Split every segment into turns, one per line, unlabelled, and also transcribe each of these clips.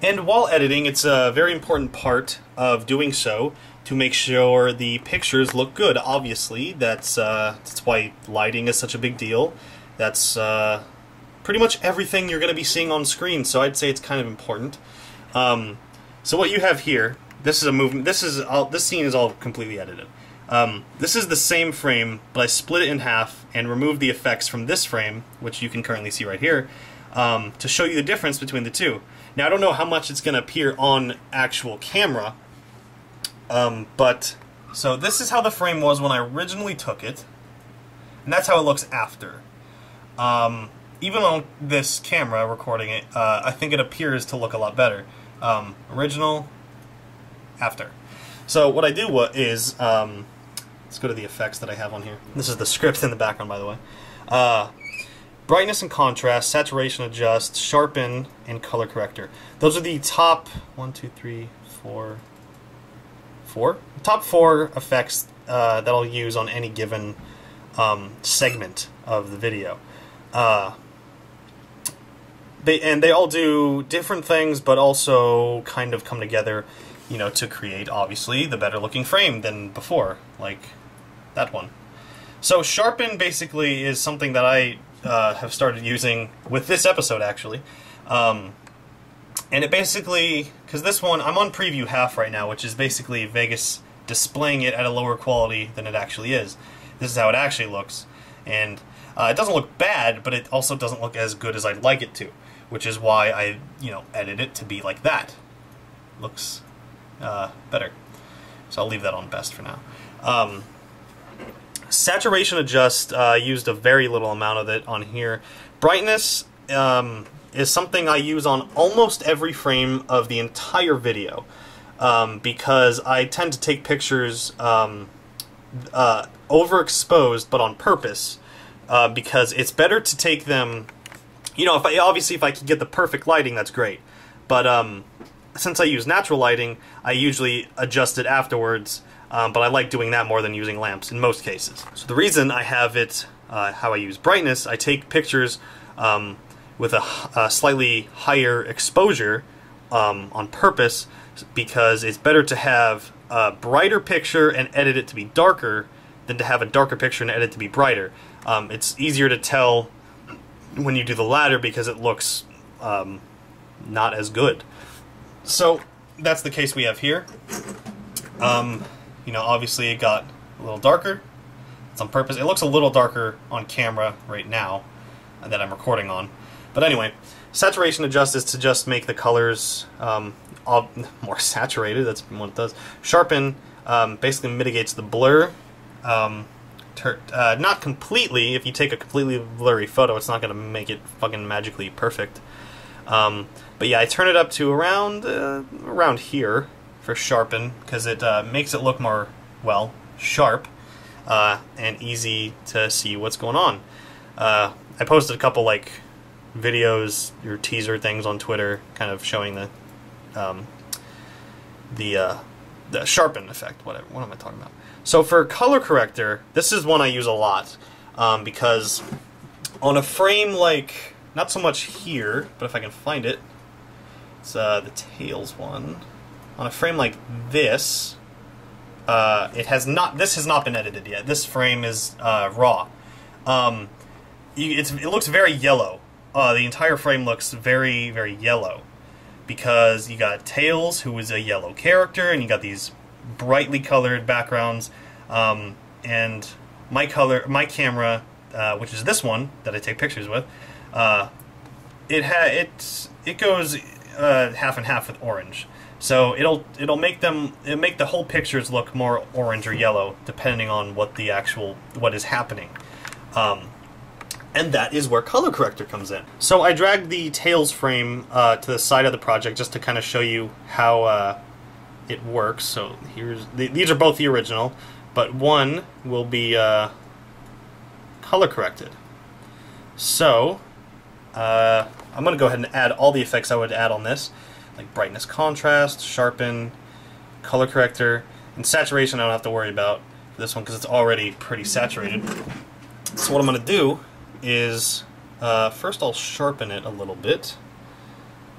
And while editing, it's a very important part of doing so to make sure the pictures look good. Obviously, that's why lighting is such a big deal. That's pretty much everything you're going to be seeing on screen, so I'd say it's kind of important. So what you have here, this is a movement. This scene is all completely edited. This is the same frame, but I split it in half and removed the effects from this frame, which you can currently see right here, to show you the difference between the two. Now, I don't know how much it's going to appear on actual camera, so this is how the frame was when I originally took it, and that's how it looks after. Even on this camera recording it, I think it appears to look a lot better. Original, after. So what I do is, let's go to the effects that I have on here. This is the script in the background, by the way. Brightness and contrast, saturation adjust, sharpen, and color corrector. Those are the top top four effects that I'll use on any given segment of the video. They all do different things, but also kind of come together, you know, to create, obviously, the better looking frame than before, like that one. So sharpen basically is something that I have started using with this episode, actually. And it basically, because this one, I'm on preview half right now, which is basically Vegas displaying it at a lower quality than it actually is. This is how it actually looks. And it doesn't look bad, but it also doesn't look as good as I'd like it to, which is why I, you know, edit it to be like that. Looks better. So I'll leave that on best for now. Saturation adjust, used a very little amount of it on here. Brightness is something I use on almost every frame of the entire video, because I tend to take pictures overexposed, but on purpose, because it's better to take them, you know, obviously if I can get the perfect lighting, that's great, but since I use natural lighting, I usually adjust it afterwards. But I like doing that more than using lamps in most cases. So the reason I have it, how I use brightness, I take pictures with a slightly higher exposure on purpose, because it's better to have a brighter picture and edit it to be darker than to have a darker picture and edit it to be brighter. It's easier to tell when you do the latter because it looks not as good. So that's the case we have here. You know, obviously it got a little darker. It's on purpose. It looks a little darker on camera right now that I'm recording on. But anyway, saturation adjust is to just make the colors more saturated. That's what it does. Sharpen basically mitigates the blur. Not completely. If you take a completely blurry photo, it's not going to make it fucking magically perfect. But yeah, I turn it up to around here for sharpen, because it makes it look more, well, sharp and easy to see what's going on. I posted a couple like videos or teaser things on Twitter, kind of showing the sharpen effect. Whatever. What am I talking about? So for color corrector, this is one I use a lot, because on a frame like, not so much here, but if I can find it, it's the tails one. On a frame like this, this has not been edited yet. This frame is raw. It looks very yellow. The entire frame looks very, very yellow, because you got Tails, who is a yellow character, and you got these brightly colored backgrounds, and my camera, which is this one that I take pictures with, it goes half and half with orange. So it'll make the whole pictures look more orange or yellow depending on what is happening, and that is where color corrector comes in. So I dragged the Tails frame to the side of the project just to kind of show you how it works. So these are both the original, but one will be color corrected. So I'm going to go ahead and add all the effects I would add on this, like brightness, contrast, sharpen, color corrector, and saturation I don't have to worry about for this one because it's already pretty saturated. So what I'm going to do is, first I'll sharpen it a little bit.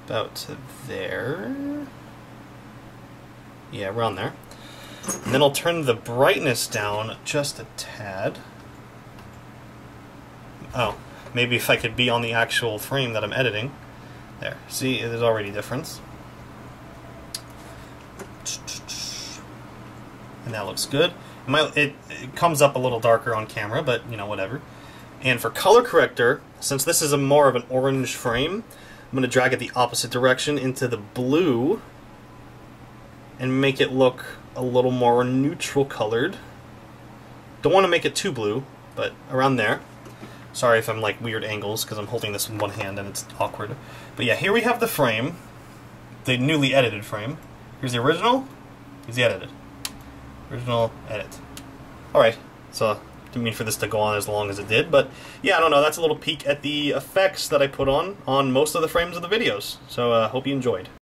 about to there. Yeah, around there. And then I'll turn the brightness down just a tad. Oh, maybe if I could be on the actual frame that I'm editing. There, see, there's already a difference. And that looks good. It comes up a little darker on camera, but, you know, whatever. And for color corrector, since this is more of an orange frame, I'm going to drag it the opposite direction into the blue and make it look a little more neutral colored. Don't want to make it too blue, but around there. Sorry if I'm like weird angles because I'm holding this in one hand and it's awkward. But yeah, here we have the frame, the newly edited frame. Here's the original, here's the edited. Original, edit. Alright, so didn't mean for this to go on as long as it did, but yeah, I don't know, that's a little peek at the effects that I put on most of the frames of the videos. So hope you enjoyed.